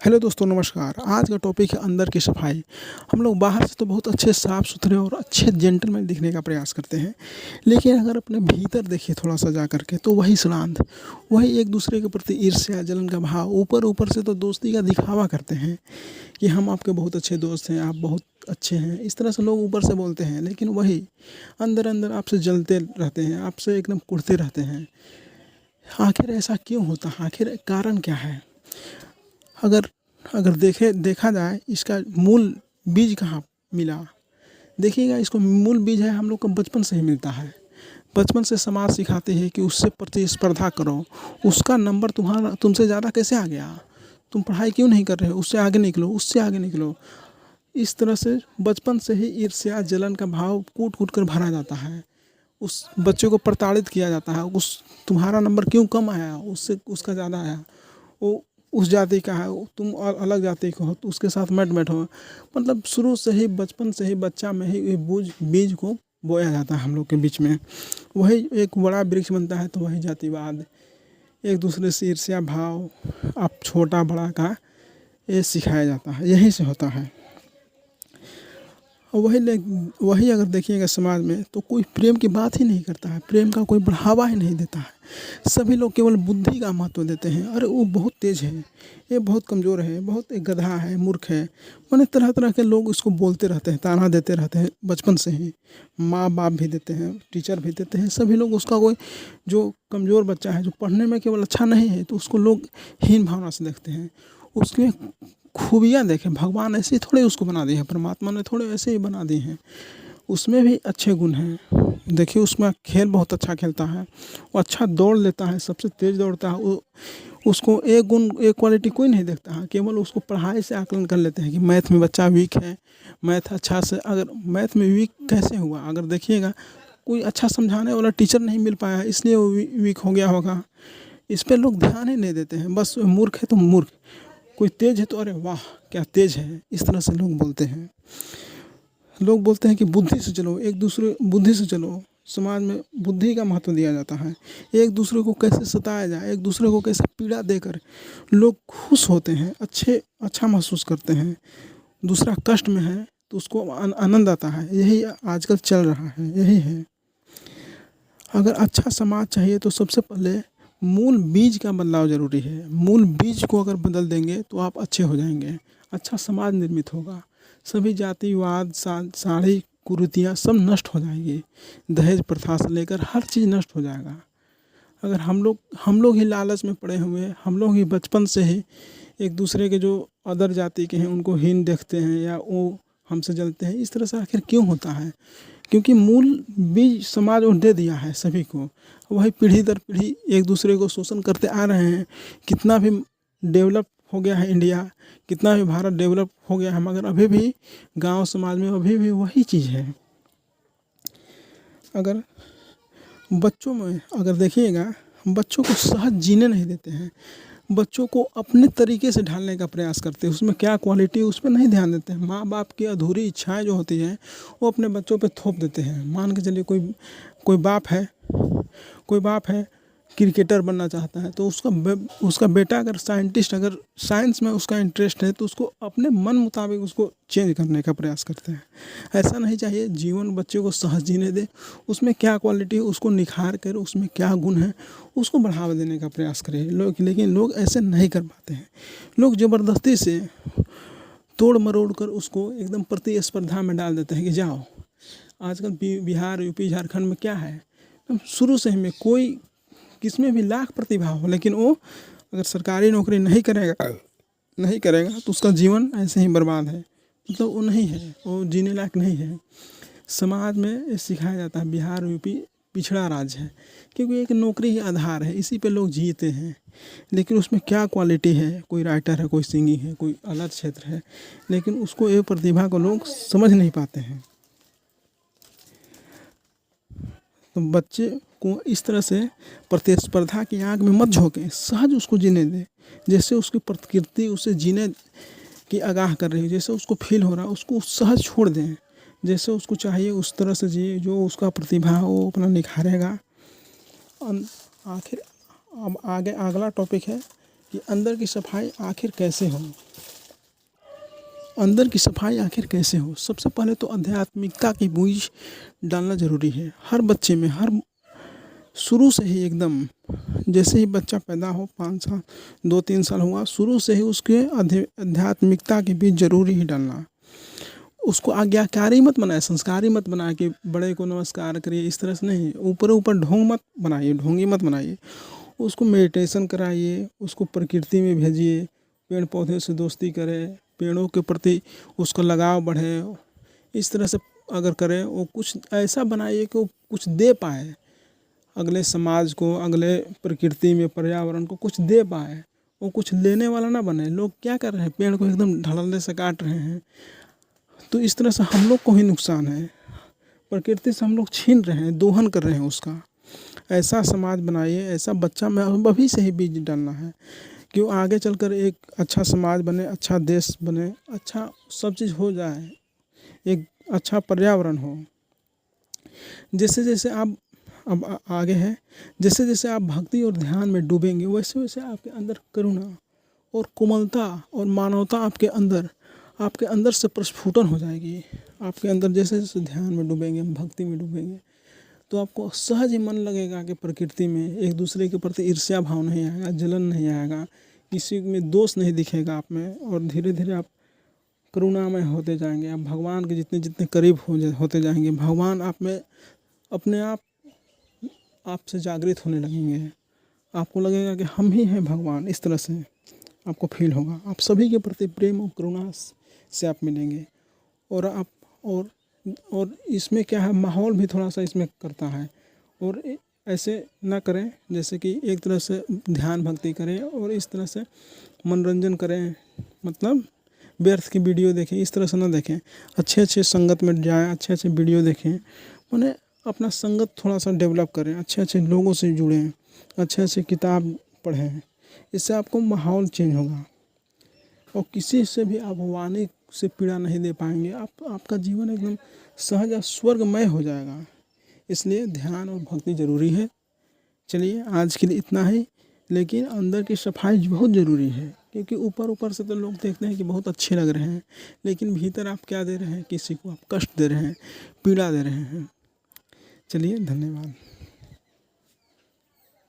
Hello दोस्तों, नमस्कार। आज का टॉपिक है अंदर की सफाई। हम लोग बाहर से तो बहुत अच्छे साफ़ सुथरे और अच्छे जेंटलमैन दिखने का प्रयास करते हैं, लेकिन अगर अपने भीतर देखिए थोड़ा सा जा कर के, तो वही श्राद्ध, वही एक दूसरे के प्रति ईर्ष्या जलन का भाव। ऊपर ऊपर से तो दोस्ती का दिखावा करते हैं कि हम आपके बहुत अच्छे दोस्त हैं, आप बहुत अच्छे हैं, इस तरह से लोग ऊपर से बोलते हैं, लेकिन वही अंदर अंदर आपसे जलते रहते हैं, आपसे एकदम कुढ़ते रहते हैं। आखिर ऐसा क्यों होता है? आखिर कारण क्या है? अगर अगर देखा जाए, इसका मूल बीज कहाँ मिला? देखिएगा, इसको मूल बीज है हम लोग को बचपन से ही मिलता है। बचपन से समाज सिखाते हैं कि उससे प्रतिस्पर्धा करो, उसका नंबर तुम्हारा तुमसे ज़्यादा कैसे आ गया, तुम पढ़ाई क्यों नहीं कर रहे हो, उससे आगे निकलो, उससे आगे निकलो। इस तरह से बचपन से ही ईर्ष्या जलन का भाव कूट कूट कर भरा जाता है। उस बच्चे को प्रताड़ित किया जाता है, उस तुम्हारा नंबर क्यों कम आया, उससे उसका ज़्यादा आया, वो उस जाति का है, तुम और अलग जाति के हो, तो उसके साथ मत बैठो। मतलब शुरू से ही, बचपन से ही बच्चा में ही ये बीज को बोया जाता है हम लोग के बीच में। वही एक बड़ा वृक्ष बनता है, तो वही जातिवाद, एक दूसरे से ईर्ष्या भाव, आप छोटा बड़ा का ये सिखाया जाता है, यहीं से होता है। और वही अगर देखिएगा समाज में, तो कोई प्रेम की बात ही नहीं करता है, प्रेम का कोई बढ़ावा ही नहीं देता है। सभी लोग केवल बुद्धि का महत्व देते हैं। अरे वो बहुत तेज है, ये बहुत कमज़ोर है, बहुत एक गधा है, मूर्ख है। मैंने तरह तरह के लोग इसको बोलते रहते हैं, ताना देते रहते हैं बचपन से ही। माँ बाप भी देते हैं, टीचर भी देते हैं, सभी लोग उसका कोई जो कमज़ोर बच्चा है, जो पढ़ने में केवल अच्छा नहीं है, तो उसको लोग हीन भावना से देखते हैं। उसके खूबियाँ देखें, भगवान ऐसे ही थोड़े उसको बना दिए हैं, परमात्मा ने थोड़े ऐसे ही बना दिए हैं। उसमें भी अच्छे गुण हैं। देखिए, उसमें खेल बहुत अच्छा खेलता है, वो अच्छा दौड़ लेता है, सबसे तेज़ दौड़ता है। वो उसको एक गुण, एक क्वालिटी कोई नहीं देखता है, केवल उसको पढ़ाई से आकलन कर लेते हैं कि मैथ में बच्चा वीक है। मैथ अच्छा से, अगर मैथ में वीक कैसे हुआ? अगर देखिएगा, कोई अच्छा समझाने वाला टीचर नहीं मिल पाया, इसलिए वो वीक हो गया होगा। इस पर लोग ध्यान ही नहीं देते हैं। बस मूर्ख है तो मूर्ख, कोई तेज है तो अरे वाह क्या तेज है, इस तरह से लोग बोलते हैं। लोग बोलते हैं कि बुद्धि से चलो, एक दूसरे बुद्धि से चलो। समाज में बुद्धि का महत्व दिया जाता है। एक दूसरे को कैसे सताया जाए, एक दूसरे को कैसे पीड़ा देकर लोग खुश होते हैं, अच्छा महसूस करते हैं। दूसरा कष्ट में है तो उसको आनंद आता है। यही आजकल चल रहा है, यही है। अगर अच्छा समाज चाहिए तो सबसे पहले मूल बीज का बदलाव ज़रूरी है। मूल बीज को अगर बदल देंगे तो आप अच्छे हो जाएंगे, अच्छा समाज निर्मित होगा। सभी जातिवाद, सारी कुरीतियाँ सब नष्ट हो जाएंगी। दहेज प्रथा से लेकर हर चीज़ नष्ट हो जाएगा। अगर हम लोग ही लालच में पड़े हुए, हम लोग ही बचपन से ही एक दूसरे के जो अदर जाति के हैं उनको हीन देखते हैं, या वो हमसे जलते हैं, इस तरह से आखिर क्यों होता है? क्योंकि मूल बीज समाज और दे दिया है सभी को। वही पीढ़ी दर पीढ़ी एक दूसरे को शोषण करते आ रहे हैं। कितना भी डेवलप हो गया है इंडिया, कितना भी भारत डेवलप हो गया है, मगर अभी भी गांव समाज में अभी भी वही चीज़ है। अगर बच्चों में अगर देखिएगा, बच्चों को सहज जीने नहीं देते हैं, बच्चों को अपने तरीके से ढालने का प्रयास करते हैं। उसमें क्या क्वालिटी, उस पर नहीं ध्यान देते हैं। माँ बाप की अधूरी इच्छाएं जो होती हैं, वो अपने बच्चों पे थोप देते हैं। मान के चलिए, कोई बाप है क्रिकेटर बनना चाहता है, तो उसका बेटा अगर साइंटिस्ट, अगर साइंस में उसका इंटरेस्ट है, तो उसको अपने मन मुताबिक उसको चेंज करने का प्रयास करते हैं। ऐसा नहीं चाहिए। जीवन बच्चे को सहज जीने दे, उसमें क्या क्वालिटी है उसको निखार कर, उसमें क्या गुण है उसको बढ़ावा देने का प्रयास करें लोग। लेकिन लोग ऐसे नहीं कर पाते हैं। लोग ज़बरदस्ती से तोड़ मरोड़ कर उसको एकदम प्रतिस्पर्धा में डाल देते हैं कि जाओ। आजकल बिहार, यूपी, झारखंड में क्या है, शुरू से ही में कोई किसमें भी लाख प्रतिभा हो, लेकिन वो अगर सरकारी नौकरी नहीं करेगा तो उसका जीवन ऐसे ही बर्बाद है। मतलब वो नहीं है, वो जीने लायक नहीं है। समाज में ये सिखाया जाता है बिहार यूपी पिछड़ा राज्य है, क्योंकि एक नौकरी ही आधार है, इसी पे लोग जीते हैं। लेकिन उसमें क्या क्वालिटी है, कोई राइटर है, कोई सिंगिंग है, कोई अलग क्षेत्र है, लेकिन उसको ये प्रतिभा को लोग समझ नहीं पाते हैं। तो बच्चे को इस तरह से प्रतिस्पर्धा की आग में मत झोंके, सहज उसको जीने दें। जैसे उसकी प्रकृति उसे जीने की आगाह कर रही है, जैसे उसको फील हो रहा है, उसको सहज छोड़ दें। जैसे उसको चाहिए उस तरह से जिए, जो उसका प्रतिभा है वो अपना निखारेगा। आखिर अब आगे अगला टॉपिक है कि अंदर की सफाई आखिर कैसे हो। अंदर की सफाई आखिर कैसे हो। सबसे पहले तो आध्यात्मिकता की बीज डालना ज़रूरी है हर बच्चे में। हर शुरू से ही एकदम जैसे ही बच्चा पैदा हो 5 साल 2-3 साल हुआ, शुरू से ही उसके आध्यात्मिकता के बीज जरूरी ही डालना। उसको आज्ञाकारी मत बनाए, संस्कारी मत बनाए कि बड़े को नमस्कार करिए, इस तरह से नहीं। ऊपर ऊपर ढोंग मत बनाइए, ढोंगी मत बनाइए। उसको मेडिटेशन कराइए, उसको प्रकृति में भेजिए, पेड़ पौधे से दोस्ती करे, पेड़ों के प्रति उसका लगाव बढ़े। इस तरह से अगर करे, वो कुछ ऐसा बनाइए कि वो कुछ दे पाए अगले समाज को, अगले प्रकृति में पर्यावरण को कुछ दे पाए। वो कुछ लेने वाला ना बने। लोग क्या कर रहे हैं, पेड़ को एकदम ढलने से काट रहे हैं, तो इस तरह से हम लोग को ही नुकसान है। प्रकृति से हम लोग छीन रहे हैं, दोहन कर रहे हैं उसका। ऐसा समाज बनाइए, ऐसा बच्चा में अभी से ही बीज डालना है कि वो आगे चलकर एक अच्छा समाज बने, अच्छा देश बने, अच्छा सब चीज़ हो जाए, एक अच्छा पर्यावरण हो। जैसे जैसे आप अब आगे है, जैसे जैसे आप भक्ति और ध्यान में डूबेंगे, वैसे वैसे आपके अंदर करुणा और कोमलता और मानवता आपके अंदर से प्रस्फुटन हो जाएगी। आपके अंदर जैसे जैसे ध्यान में डूबेंगे, भक्ति में डूबेंगे, तो आपको सहज ही मन लगेगा कि प्रकृति में एक दूसरे के प्रति ईर्ष्या भाव नहीं आएगा, जलन नहीं आएगा, किसी में दोष नहीं दिखेगा आप में। और धीरे धीरे आप करुणामय होते जाएंगे। आप भगवान के जितने जितने करीब होते जाएंगे, भगवान आप में अपने आप आपसे जागृत होने लगेंगे। आपको लगेगा कि हम ही हैं भगवान। इस तरह से आपको फील होगा। आप सभी के प्रति प्रेम और करुणा से आप मिलेंगे। और आप और इसमें क्या है, माहौल भी थोड़ा सा इसमें करता है। और ऐसे ना करें जैसे कि एक तरह से ध्यान भक्ति करें और इस तरह से मनोरंजन करें, मतलब व्यर्थ की वीडियो देखें, इस तरह से ना देखें। अच्छे अच्छे संगत में जाएं, अच्छे अच्छे वीडियो देखें, माने अपना संगत थोड़ा सा डेवलप करें, अच्छे अच्छे लोगों से जुड़ें, अच्छे अच्छे किताब पढ़ें। इससे आपको माहौल चेंज होगा और किसी से भी आप वाणी से पीड़ा नहीं दे पाएंगे। आपका जीवन एकदम सहज और स्वर्गमय हो जाएगा। इसलिए ध्यान और भक्ति ज़रूरी है। चलिए आज के लिए इतना ही, लेकिन अंदर की सफाई बहुत ज़रूरी है, क्योंकि ऊपर ऊपर से तो लोग देखते हैं कि बहुत अच्छे लग रहे हैं, लेकिन भीतर आप क्या दे रहे हैं, किसी को आप कष्ट दे रहे हैं, पीड़ा दे रहे हैं। चलिए, धन्यवाद।